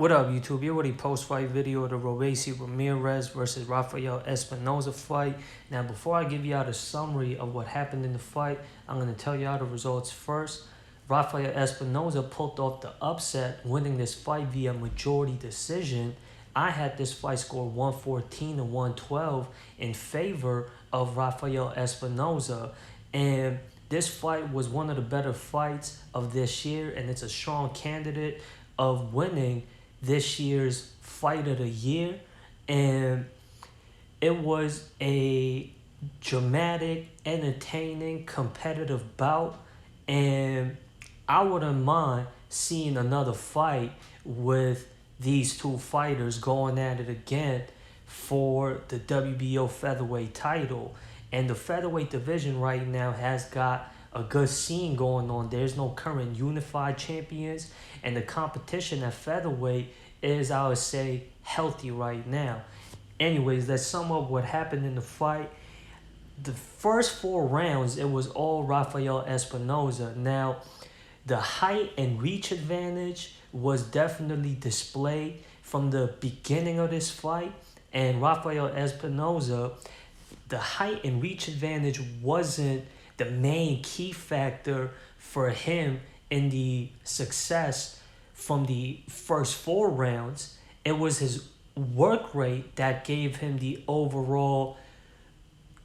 What up, YouTube? Here with a post-fight video of the Robeisy Ramirez versus Rafael Espinoza fight. Now, before I give y'all the summary of what happened in the fight, I'm going to tell y'all the results first. Rafael Espinoza pulled off the upset, winning this fight via majority decision. I had this fight score 114 to 112 in favor of Rafael Espinoza. And this fight was one of the better fights of this year, and it's a strong candidate of winning this year's Fight of the Year. And it was a dramatic, entertaining, competitive bout, and I wouldn't mind seeing another fight with these two fighters going at it again for the WBO featherweight title. And the featherweight division right now has got a good scene going on. There's no current unified champions, and the competition at featherweight is, I would say, healthy right now. Anyways, let's sum up what happened in the fight. The first 4 rounds, it was all Rafael Espinoza. Now, the height and reach advantage was definitely displayed from the beginning of this fight, and Rafael Espinoza, the height and reach advantage wasn't the main key factor for him in the success from the first 4 rounds. It was his work rate that gave him the overall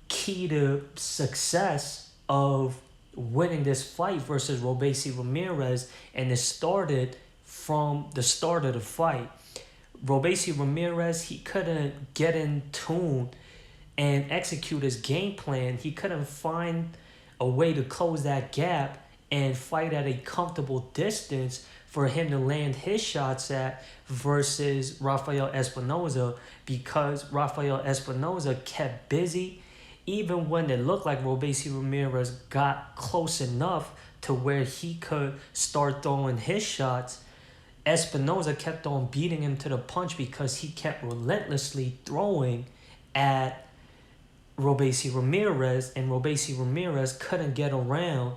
key to success of winning this fight versus Robeisy Ramirez, and it started from the start of the fight. Robeisy Ramirez, he couldn't get in tune and execute his game plan. He couldn't find a way to close that gap and fight at a comfortable distance for him to land his shots at versus Rafael Espinoza, because Rafael Espinoza kept busy. Even when it looked like Robeisy Ramirez got close enough to where he could start throwing his shots, Espinoza kept on beating him to the punch because he kept relentlessly throwing at Robeisy Ramirez, and Robeisy Ramirez couldn't get around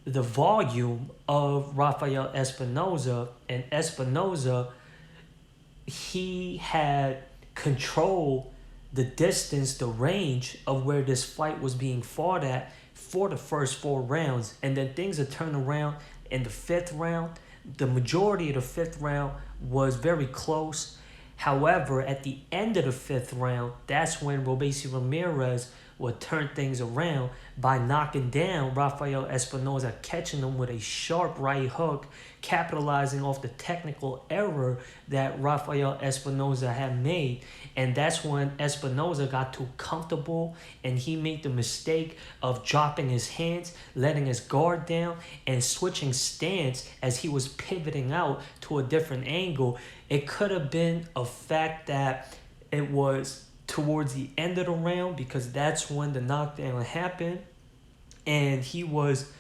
the volume of Rafael Espinoza. And Espinoza, he had control the distance, the range of where this fight was being fought at for the first 4 rounds. And then things would turn around in the 5th round. The majority of the 5th round was very close. However, at the end of the 5th round, that's when Robeisy Ramirez would turn things around by knocking down Rafael Espinoza, catching him with a sharp right hook, capitalizing off the technical error that Rafael Espinoza had made. And that's when Espinoza got too comfortable, and he made the mistake of dropping his hands, letting his guard down, and switching stance as he was pivoting out to a different angle. It could have been a fact that it was towards the end of the round, because that's when the knockdown happened, and he was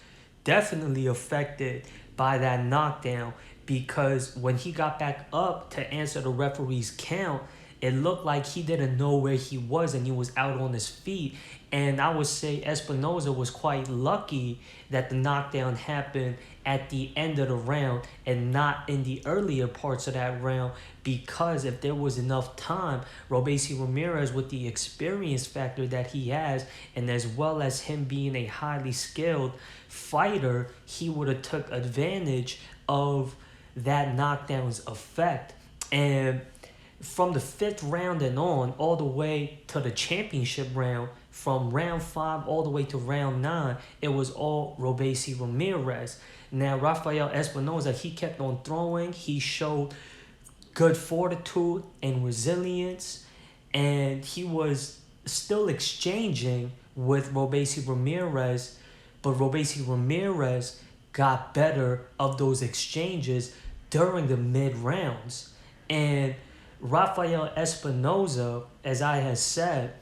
definitely affected by that knockdown, because when he got back up to answer the referee's count, it looked like he didn't know where he was and he was out on his feet. And I would say Espinoza was quite lucky that the knockdown happened at the end of the round and not in the earlier parts of that round, because if there was enough time, Robeisy Ramirez, with the experience factor that he has, and as well as him being a highly skilled fighter, he would have took advantage of that knockdown's effect. And from the 5th round and on, all the way to the championship round, from round 5 all the way to round 9, it was all Robeisy Ramirez. Now, Rafael Espinoza, he kept on throwing. He showed good fortitude and resilience, and he was still exchanging with Robeisy Ramirez, but Robeisy Ramirez got better of those exchanges during the mid-rounds. And Rafael Espinoza, as I had said,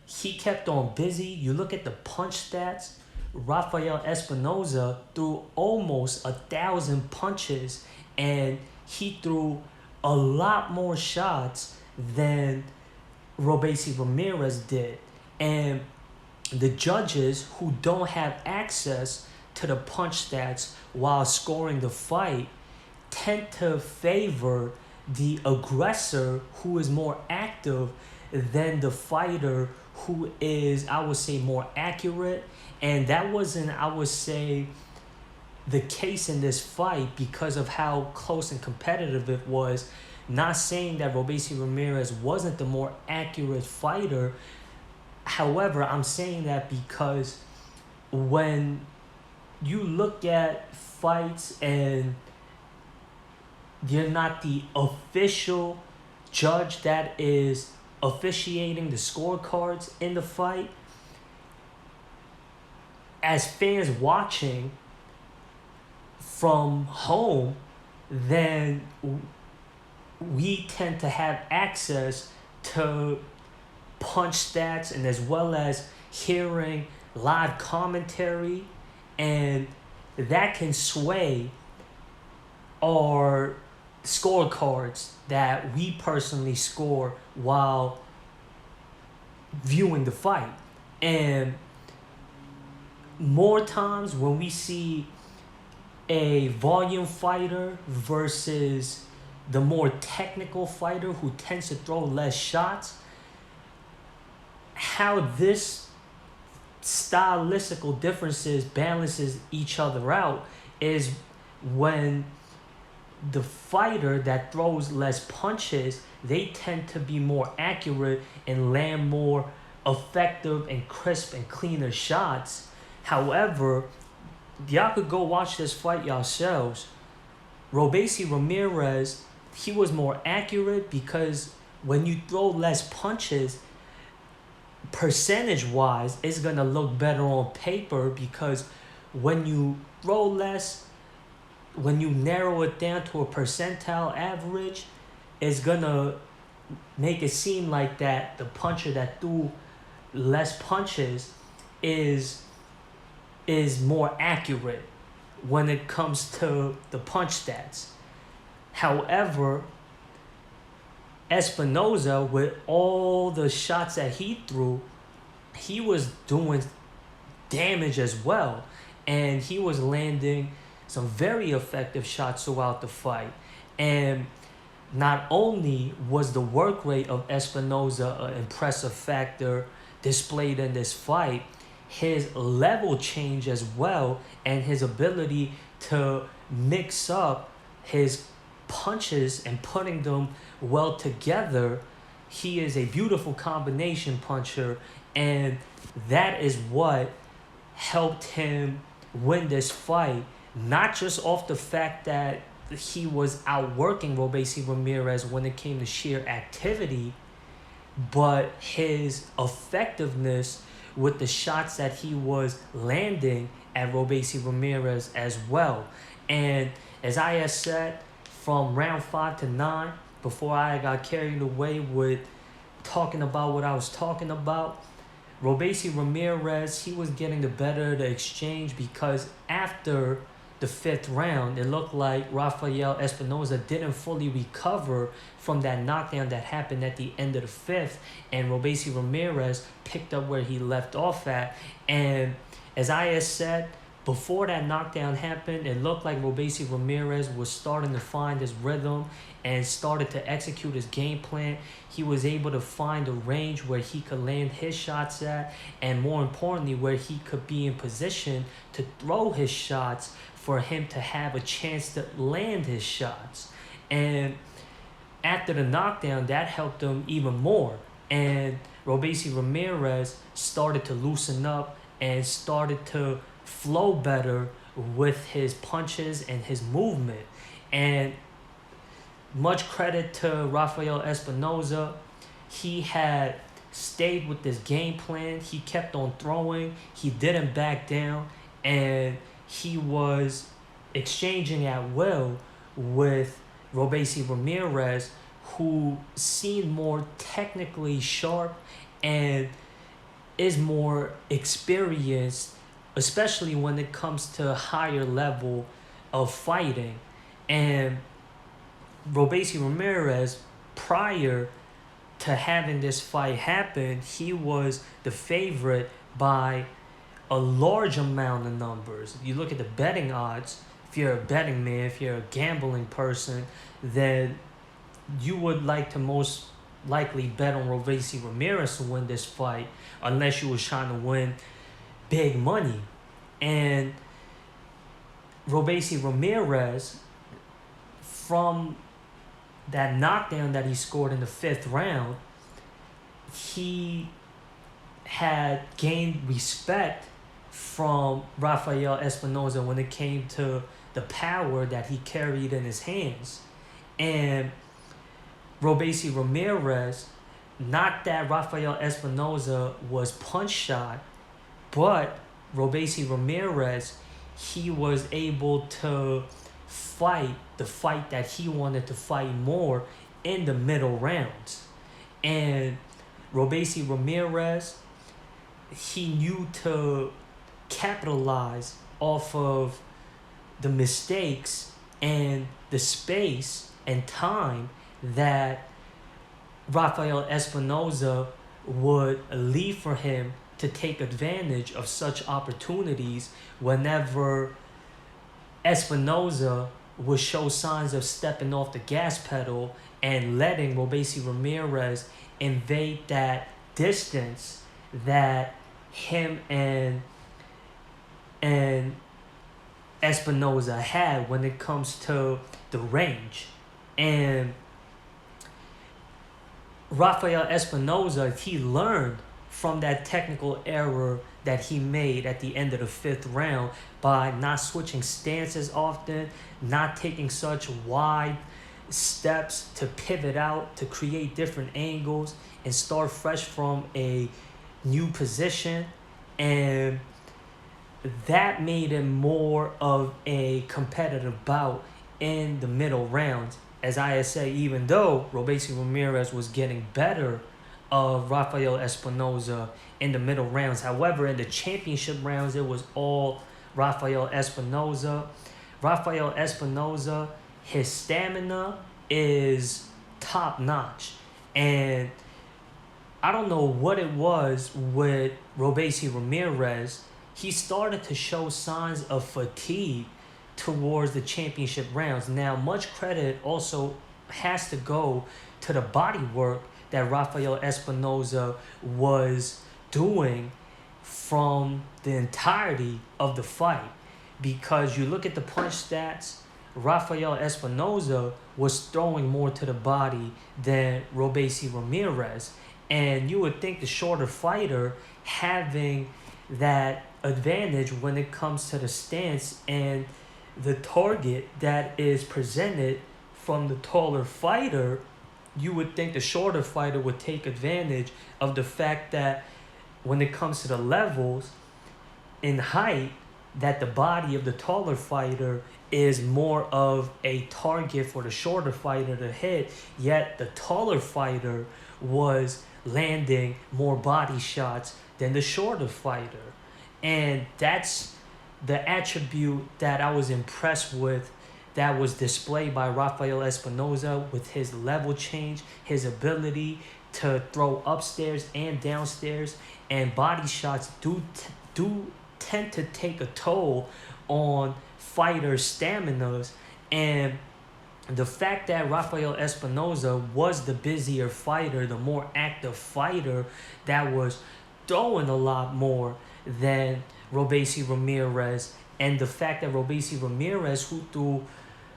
he kept on busy. You look at the punch stats, Rafael Espinoza threw almost 1,000 punches, and he threw a lot more shots than Robeisy Ramirez did. And the judges who don't have access to the punch stats while scoring the fight tend to favor the aggressor who is more active than the fighter who is, I would say, more accurate. And that wasn't, I would say, the case in this fight because of how close and competitive it was. Not saying that Robeisy Ramirez wasn't the more accurate fighter. However, I'm saying that because when you look at fights and you're not the official judge that is officiating the scorecards in the fight, as fans watching from home, then we tend to have access to punch stats and as well as hearing live commentary, and that can sway our scorecards that we personally score while viewing the fight. And more times when we see a volume fighter versus the more technical fighter who tends to throw less shots, how this stylistical differences balances each other out is when the fighter that throws less punches, they tend to be more accurate and land more effective and crisp and cleaner shots. However, y'all could go watch this fight yourselves. Robeisy Ramirez, he was more accurate because when you throw less punches, percentage-wise, it's going to look better on paper because when you throw less, when you narrow it down to a percentile average, it's going to make it seem like that the puncher that threw less punches is more accurate when it comes to the punch stats. However, Espinoza, with all the shots that he threw, he was doing damage as well. And he was landing some very effective shots throughout the fight. And not only was the work rate of Espinoza an impressive factor displayed in this fight, his level change as well and his ability to mix up his punches and putting them well together. He is a beautiful combination puncher, and that is what helped him win this fight, not just off the fact that he was outworking Robeisy Ramirez when it came to sheer activity, but his effectiveness with the shots that he was landing at Robeisy Ramirez as well. And as I had said, from round 5 to 9, before I got carried away with talking about what I was talking about, Robeisy Ramirez, he was getting the better of the exchange because after the 5th round, it looked like Rafael Espinoza didn't fully recover from that knockdown that happened at the end of the 5th, and Robeisy Ramirez picked up where he left off at. And as I had said, before that knockdown happened, it looked like Robeisy Ramirez was starting to find his rhythm and started to execute his game plan. He was able to find a range where he could land his shots at, and more importantly, where he could be in position to throw his shots for him to have a chance to land his shots. And after the knockdown, that helped him even more. And Robeisy Ramirez started to loosen up and started to flow better with his punches and his movement. And much credit to Rafael Espinoza. He had stayed with this game plan. He kept on throwing. He didn't back down. And he was exchanging at will with Robeisy Ramirez, who seemed more technically sharp and is more experienced, especially when it comes to a higher level of fighting. And Robeisy Ramirez, prior to having this fight happen, he was the favorite by a large amount of numbers. If you look at the betting odds, if you're a betting man, if you're a gambling person, then you would like to most likely bet on Robeisy Ramirez to win this fight, unless you was trying to win big money. And Robeisy Ramirez, from that knockdown that he scored in the 5th round, he had gained respect from Rafael Espinoza when it came to the power that he carried in his hands. And Robeisy Ramirez, not that Rafael Espinoza was punch shot, but Robeisy Ramirez, he was able to fight the fight that he wanted to fight more in the middle rounds. And Robeisy Ramirez, he knew to capitalize off of the mistakes and the space and time that Rafael Espinoza would leave for him to take advantage of such opportunities whenever Espinoza would show signs of stepping off the gas pedal and letting Robeisy Ramirez invade that distance that him and Espinoza had when it comes to the range. And Rafael Espinoza, he learned from that technical error that he made at the end of the 5th round by not switching stances often, not taking such wide steps to pivot out, to create different angles and start fresh from a new position. And that made him more of a competitive bout in the middle rounds. As I say, even though Robeisy Ramirez was getting better of Rafael Espinoza in the middle rounds. However, in the championship rounds, it was all Rafael Espinoza. Rafael Espinoza, his stamina is top notch. And I don't know what it was with Robeisy Ramirez. He started to show signs of fatigue towards the championship rounds. Now, much credit also has to go to the body work that Rafael Espinoza was doing from the entirety of the fight. Because you look at the punch stats, Rafael Espinoza was throwing more to the body than Robeisy Ramirez. And you would think the shorter fighter having that advantage when it comes to the stance and the target that is presented from the taller fighter, you would think the shorter fighter would take advantage of the fact that when it comes to the levels in height, that the body of the taller fighter is more of a target for the shorter fighter to hit, yet the taller fighter was landing more body shots than the shorter fighter. And that's the attribute that I was impressed with, that was displayed by Rafael Espinoza with his level change, his ability to throw upstairs and downstairs, and body shots do tend to take a toll on fighters' staminas. And the fact that Rafael Espinoza was the busier fighter, the more active fighter that was throwing a lot more than Robeisy Ramirez, and the fact that Robeisy Ramirez, who threw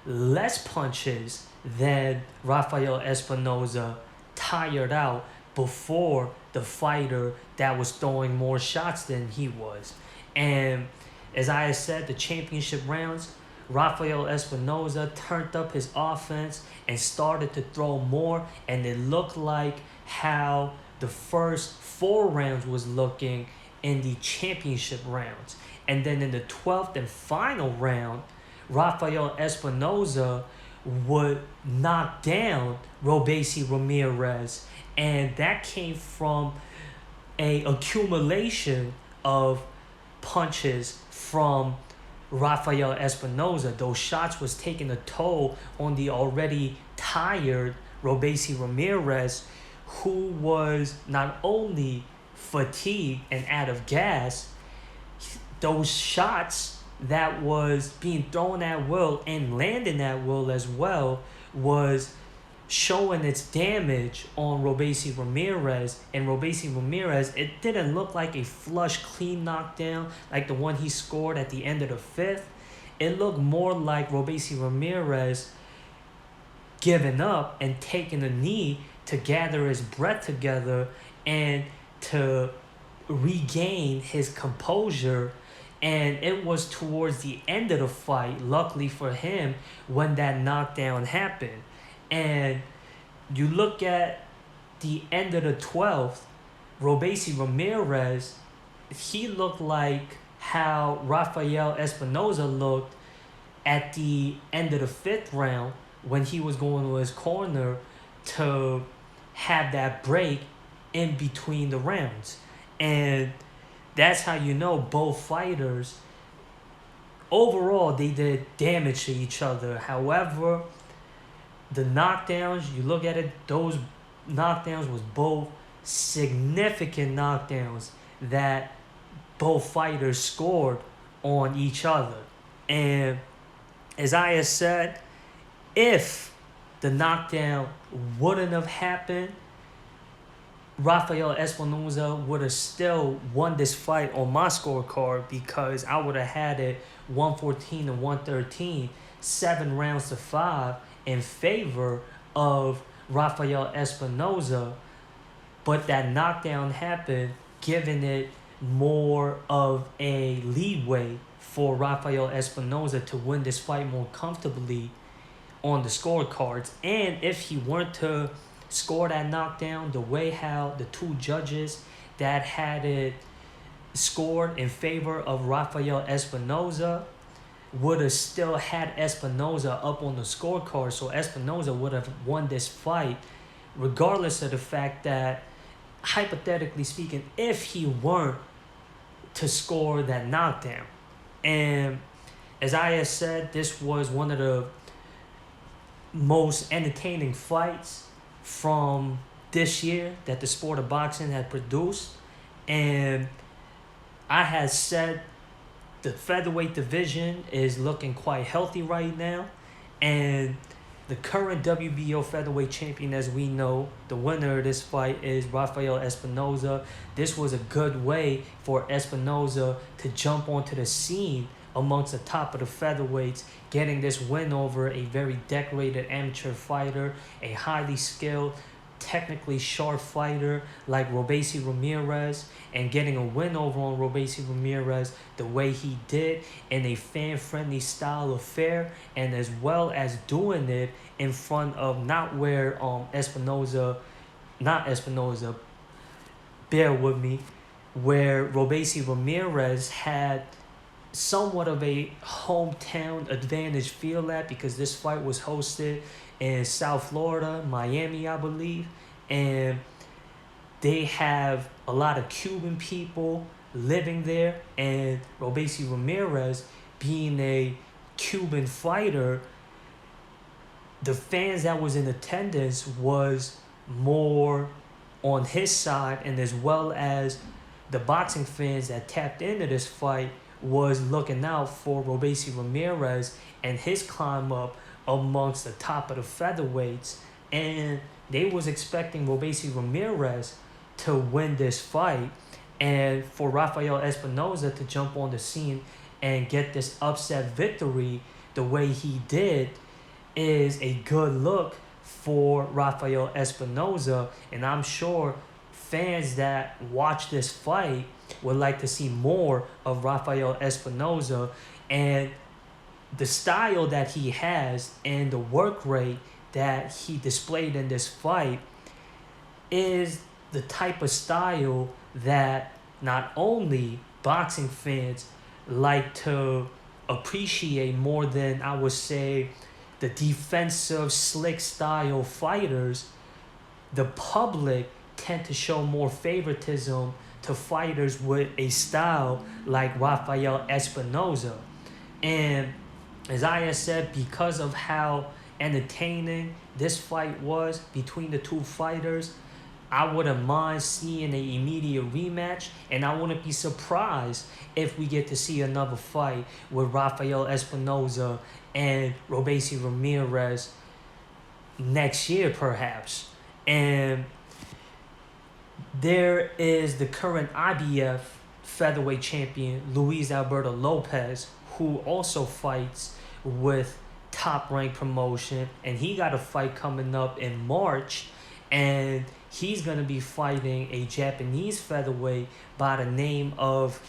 less punches than Rafael Espinoza, tired out before the fighter that was throwing more shots than he was. And as I said, the championship rounds, Rafael Espinoza turned up his offense and started to throw more, and it looked like how the first 4 rounds was looking in the championship rounds. And then in the 12th and final round, Rafael Espinoza would knock down Robeisy Ramirez, and that came from a accumulation of punches from Rafael Espinoza. Those shots was taking a toll on the already tired Robeisy Ramirez, who was not only fatigued and out of gas, those shots that was being thrown at will and landing at will as well was showing its damage on Robeisy Ramirez. And Robeisy Ramirez, it didn't look like a flush, clean knockdown like the one he scored at the end of the fifth. It looked more like Robeisy Ramirez giving up and taking a knee to gather his breath together and to regain his composure. And it was towards the end of the fight, luckily for him, when that knockdown happened. And you look at the end of the 12th, Robeisy Ramirez, he looked like how Rafael Espinoza looked at the end of the fifth round when he was going to his corner to have that break in between the rounds. And that's how you know both fighters, overall, they did damage to each other. However, the knockdowns, you look at it, those knockdowns was both significant knockdowns that both fighters scored on each other. And as I had said, if the knockdown wouldn't have happened, Rafael Espinoza would have still won this fight on my scorecard because I would have had it 114 to 113, 7 rounds to 5 in favor of Rafael Espinoza. But that knockdown happened, giving it more of a leeway for Rafael Espinoza to win this fight more comfortably on the scorecards. And if he weren't to score that knockdown the way how the two judges that had it scored in favor of Rafael Espinoza would have still had Espinoza up on the scorecard, so Espinoza would have won this fight regardless of the fact that, hypothetically speaking, if he weren't to score that knockdown. And as I had said, this was one of the most entertaining fights from this year that the sport of boxing had produced. And I had said the featherweight division is looking quite healthy right now. And the current WBO featherweight champion, as we know, the winner of this fight is Rafael Espinoza. This was a good way for Espinoza to jump onto the scene amongst the top of the featherweights, getting this win over a very decorated amateur fighter, a highly skilled, technically sharp fighter like Robeisy Ramirez, and getting a win over on Robeisy Ramirez the way he did in a fan-friendly style affair, and as well as doing it in front of not where bear with me, where Robeisy Ramirez had somewhat of a hometown advantage feel at, because this fight was hosted in South Florida, Miami, I believe, and they have a lot of Cuban people living there, and Robeisy Ramirez being a Cuban fighter, the fans that was in attendance was more on his side, and as well as the boxing fans that tapped into this fight was looking out for Robeisy Ramirez and his climb up amongst the top of the featherweights. And they was expecting Robeisy Ramirez to win this fight, and for Rafael Espinoza to jump on the scene and get this upset victory the way he did is a good look for Rafael Espinoza. And I'm sure fans that watch this fight would like to see more of Rafael Espinoza, and the style that he has and the work rate that he displayed in this fight is the type of style that not only boxing fans like to appreciate more than, I would say, the defensive slick style fighters, the public tend to show more favoritism to fighters with a style like Rafael Espinoza. And as I have said, because of how entertaining this fight was between the two fighters, I wouldn't mind seeing an immediate rematch, and I wouldn't be surprised if we get to see another fight with Rafael Espinoza and Robeisy Ramirez next year, perhaps. And there is the current IBF featherweight champion, Luis Alberto Lopez, who also fights with Top Rank Promotion, and he got a fight coming up in March, and he's going to be fighting a Japanese featherweight by the name of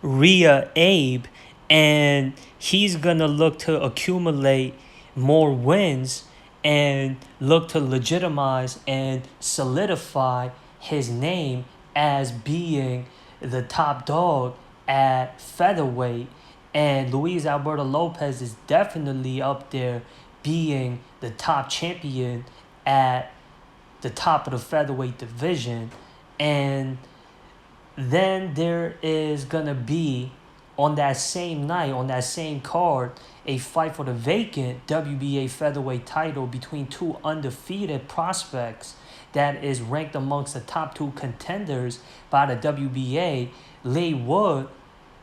Rhea Abe, and he's going to look to accumulate more wins and look to legitimize and solidify his name as being the top dog at featherweight. And Luis Alberto Lopez is definitely up there being the top champion at the top of the featherweight division. And then there is going to be, on that same night, on that same card, a fight for the vacant WBA featherweight title between two undefeated prospects that is ranked amongst the top two contenders by the WBA. Leigh Wood,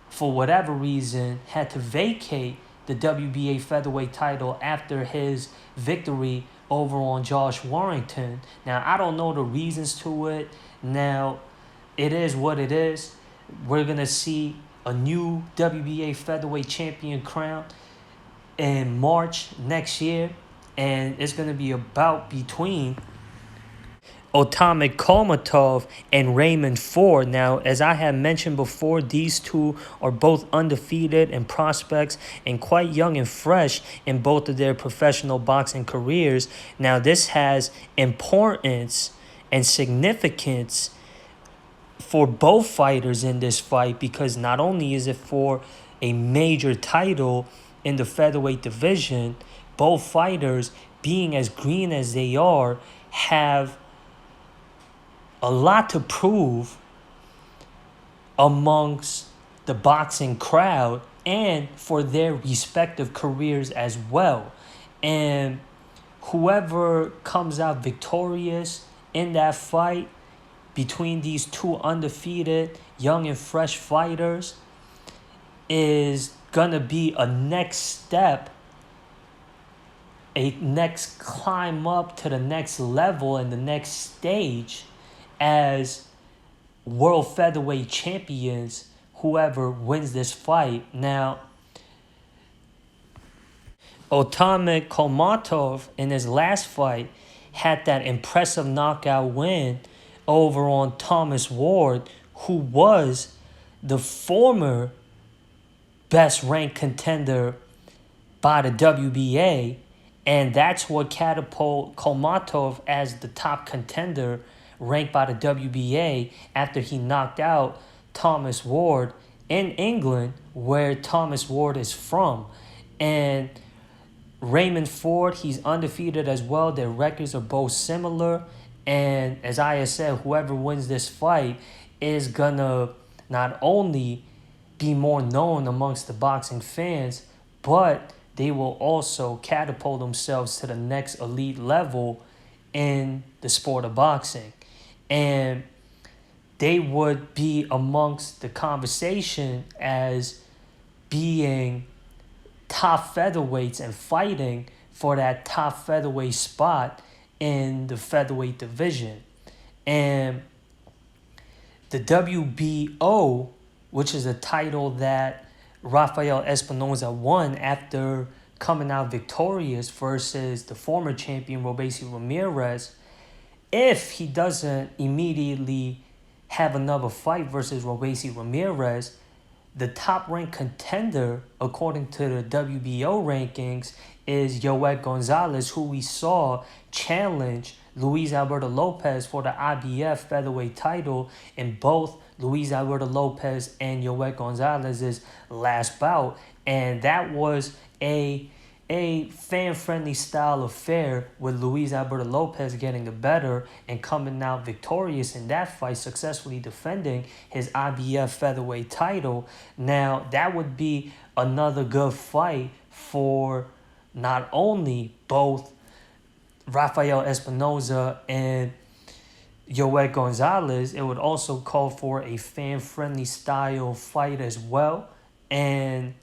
for whatever reason, had to vacate the WBA featherweight title after his victory over on Josh Warrington. Now, I don't know the reasons to it. Now, it is what it is. We're going to see a new WBA featherweight champion crowned in March next year. And it's going to be a bout between Otamik Kolmatov and Raymond Ford. Now, as I had mentioned before, these two are both undefeated and prospects and quite young and fresh in both of their professional boxing careers. Now, this has importance and significance for both fighters in this fight, because not only is it for a major title in the featherweight division, both fighters, being as green as they are, have a lot to prove amongst the boxing crowd and for their respective careers as well. And whoever comes out victorious in that fight between these two undefeated, young and fresh fighters is gonna be a next step, a next climb up to the next level and the next stage as world featherweight champions, whoever wins this fight. Now, Otamik Kolmatov in his last fight had that impressive knockout win over on Thomas Ward, who was the former best ranked contender by the WBA, and that's what catapulted Kolmatov as the top contender ranked by the WBA after he knocked out Thomas Ward in England, where Thomas Ward is from. And Raymond Ford, he's undefeated as well. Their records are both similar. And as I said, whoever wins this fight is gonna not only be more known amongst the boxing fans, but they will also catapult themselves to the next elite level in the sport of boxing. And they would be amongst the conversation as being top featherweights and fighting for that top featherweight spot in the featherweight division. And the WBO, which is a title that Rafael Espinoza won after coming out victorious versus the former champion Robeisy Ramirez, if he doesn't immediately have another fight versus Robeisy Ramirez, the top-ranked contender, according to the WBO rankings, is Yoel Gonzalez, who we saw challenge Luis Alberto Lopez for the IBF featherweight title in both Luis Alberto Lopez and Yoel Gonzalez's last bout. And that was a fan-friendly style affair with Luis Alberto Lopez getting the better and coming out victorious in that fight, successfully defending his IBF featherweight title. Now, that would be another good fight for not only both Rafael Espinoza and Yoel Gonzalez, it would also call for a fan-friendly style fight as well. And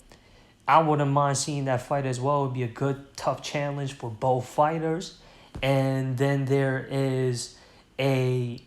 I wouldn't mind seeing that fight as well. It would be a good, tough challenge for both fighters. And then there is a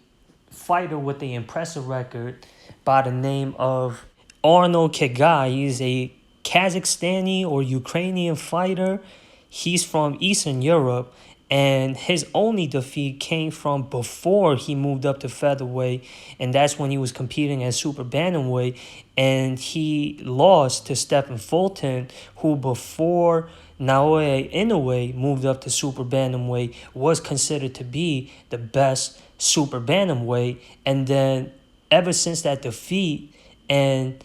fighter with an impressive record by the name of Arnold Kegai. He's a Kazakhstani or Ukrainian fighter. He's from Eastern Europe, and his only defeat came from before he moved up to featherweight, and that's when he was competing at super bantamweight, and he lost to Stephen Fulton, who before Naoya Inoue moved up to super bantamweight was considered to be the best super bantamweight, and then ever since that defeat and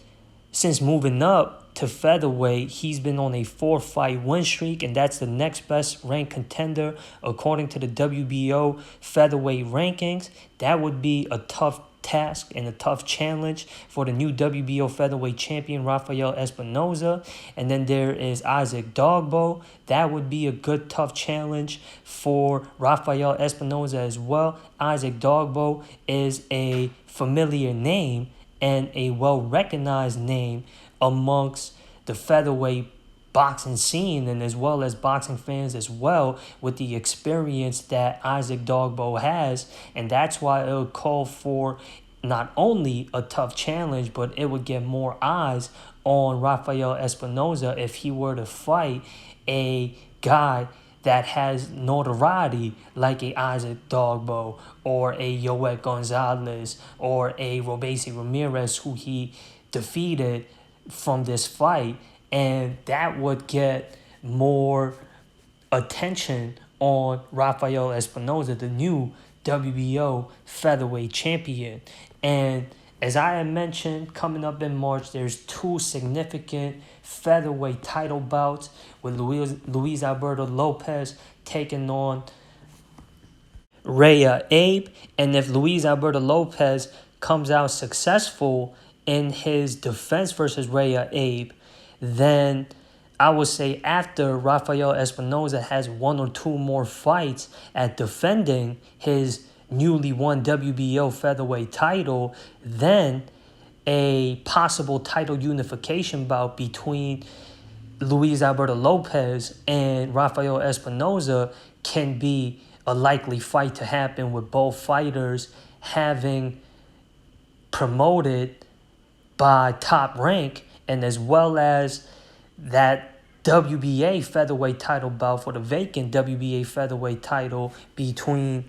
since moving up to featherweight, he's been on a 4-fight win streak, and that's the next best ranked contender according to the WBO featherweight rankings. That would be a tough task and a tough challenge for the new WBO featherweight champion Rafael Espinoza. And then there is Isaac Dogbo. That would be a good tough challenge for Rafael Espinoza as well. Isaac Dogbo is a familiar name and a well-recognized name amongst the featherweight boxing scene and as well as boxing fans as well, with the experience that Isaac Dogbo has. And that's why it would call for not only a tough challenge, but it would get more eyes on Rafael Espinoza if he were to fight a guy that has notoriety like a Isaac Dogbo or a Yoel Gonzalez or a Robeisy Ramirez, who he defeated from this fight. And that would get more attention on Rafael Espinoza, the new WBO featherweight champion. And as I had mentioned, coming up in March, there's two significant featherweight title bouts with Luis Alberto Lopez taking on Rhea Abe. And if Luis Alberto Lopez comes out successful in his defense versus Rhea Abe, then I would say after Rafael Espinoza has one or two more fights at defending his newly won WBO featherweight title, then a possible title unification bout between Luis Alberto Lopez and Rafael Espinoza can be a likely fight to happen, with both fighters having promoted by Top Rank, and as well as that WBA featherweight title bout for the vacant WBA featherweight title between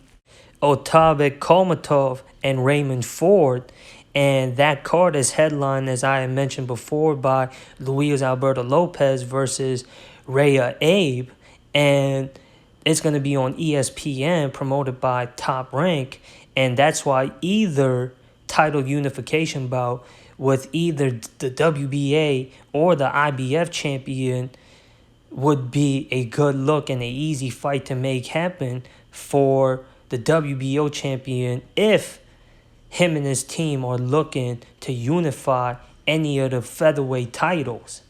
Otabek Kolmatov and Raymond Ford. And that card is headlined, as I had mentioned before, by Luis Alberto Lopez versus Rhea Abe. And it's going to be on ESPN, promoted by Top Rank. And that's why either title unification bout with either the WBA or the IBF champion would be a good look and an easy fight to make happen for the WBO champion if him and his team are looking to unify any of the featherweight titles.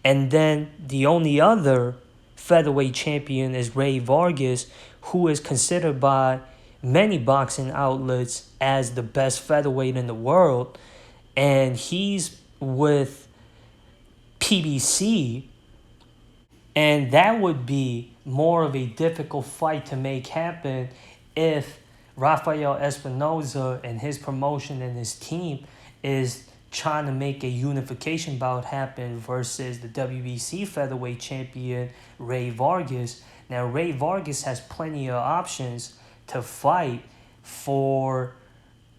And then the only other featherweight champion is Ray Vargas, who is considered by many boxing outlets as the best featherweight in the world. And he's with PBC, and that would be more of a difficult fight to make happen if Rafael Espinoza and his promotion and his team is trying to make a unification bout happen versus the WBC featherweight champion Ray Vargas. Now, Ray Vargas has plenty of options to fight for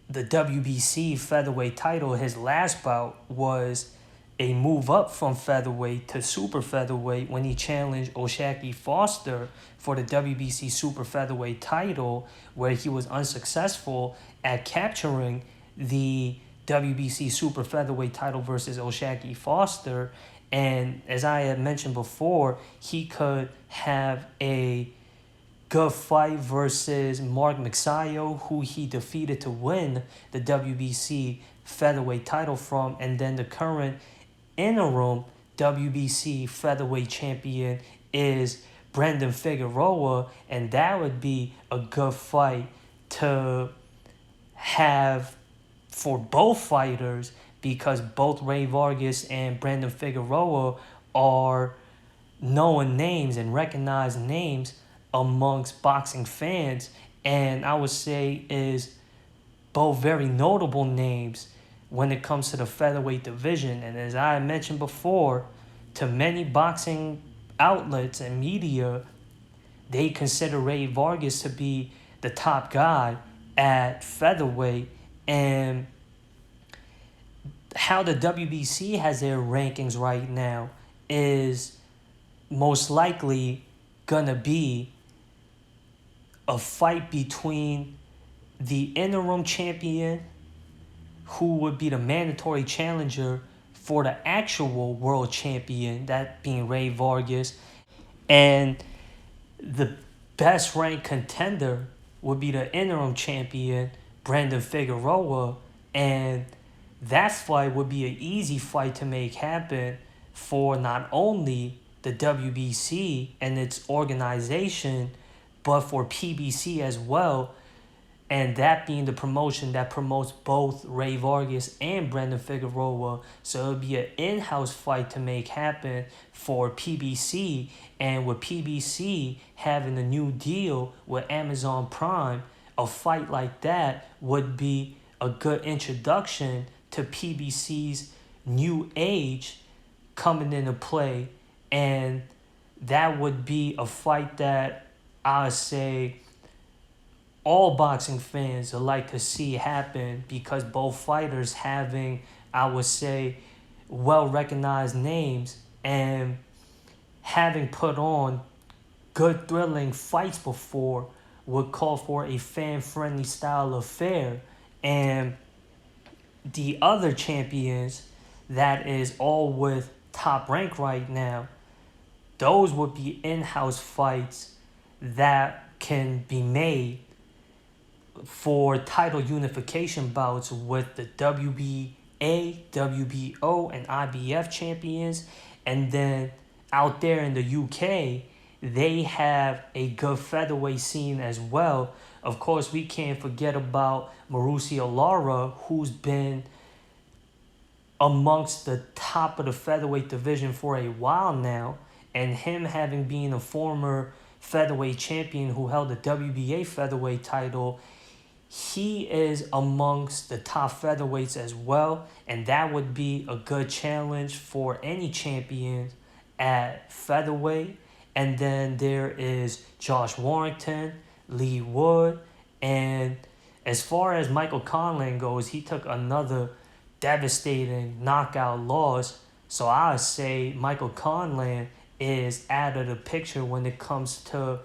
the WBC featherweight title. His last bout was a move up from featherweight to super featherweight when he challenged O'Shaquie Foster for the WBC super featherweight title, where he was unsuccessful at capturing the WBC super featherweight title versus O'Shaquie Foster. And as I had mentioned before, he could have a good fight versus Mark Mixayo, who he defeated to win the WBC featherweight title from, and then the current interim WBC featherweight champion is Brandon Figueroa, and that would be a good fight to have for both fighters, because both Ray Vargas and Brandon Figueroa are known names and recognized names amongst boxing fans, and I would say is both very notable names when it comes to the featherweight division. And as I mentioned before, to many boxing outlets and media, they consider Ray Vargas to be the top guy at featherweight. And how the WBC has their rankings right now is most likely gonna be a fight between the interim champion, who would be the mandatory challenger for the actual world champion, that being Ray Vargas, and the best ranked contender would be the interim champion, Brandon Figueroa. And that fight would be an easy fight to make happen for not only the WBC and its organization, but for PBC as well. And that being the promotion that promotes both Ray Vargas and Brandon Figueroa. So it would be an in-house fight to make happen for PBC. And with PBC having a new deal with Amazon Prime, a fight like that would be a good introduction to PBC's new age coming into play. And that would be a fight that I would say all boxing fans would like to see happen, because both fighters having, I would say, well-recognized names and having put on good thrilling fights before would call for a fan-friendly style affair. And the other champions that is all with Top Rank right now, those would be in-house fights that can be made for title unification bouts with the WBA, WBO, and IBF champions. And then out there in the UK, they have a good featherweight scene as well. Of course, we can't forget about Mauricio Lara, who's been amongst the top of the featherweight division for a while now. And him having been a former featherweight champion who held the WBA featherweight title, he is amongst the top featherweights as well. And that would be a good challenge for any champion at featherweight. And then there is Josh Warrington, Lee Wood, and as far as Michael Conlan goes, he took another devastating knockout loss. So I would say Michael Conlan is out of the picture when it comes to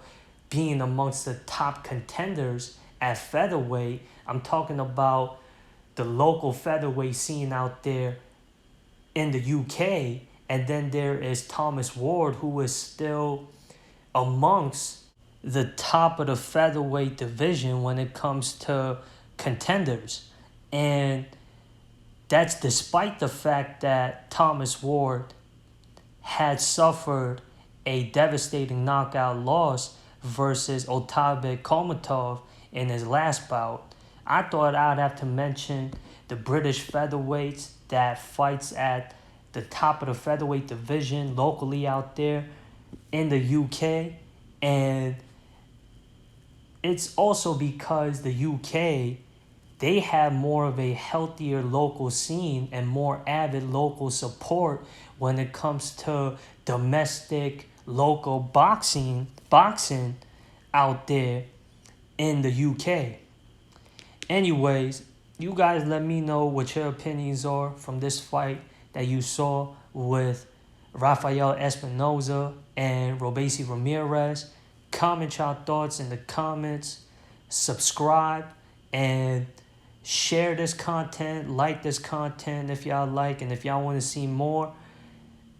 being amongst the top contenders at featherweight. I'm talking about the local featherweight scene out there in the UK. And then there is Thomas Ward, who is still amongst the top of the featherweight division when it comes to contenders. And that's despite the fact that Thomas Ward had suffered a devastating knockout loss versus Otabek Komatov in his last bout. I thought I'd have to mention the British featherweights that fights at the top of the featherweight division locally out there in the UK. And it's also because the UK, they have more of a healthier local scene and more avid local support when it comes to domestic local boxing out there in the UK. Anyways, you guys let me know what your opinions are from this fight that you saw with Rafael Espinoza and Robeisy Ramirez. Comment your thoughts in the comments. Subscribe and share this content. Like this content if y'all like. And if y'all want to see more,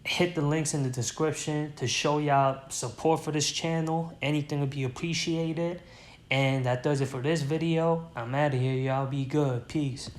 hit the links in the description to show y'all support for this channel. Anything would be appreciated. And that does it for this video. I'm out of here. Y'all be good. Peace.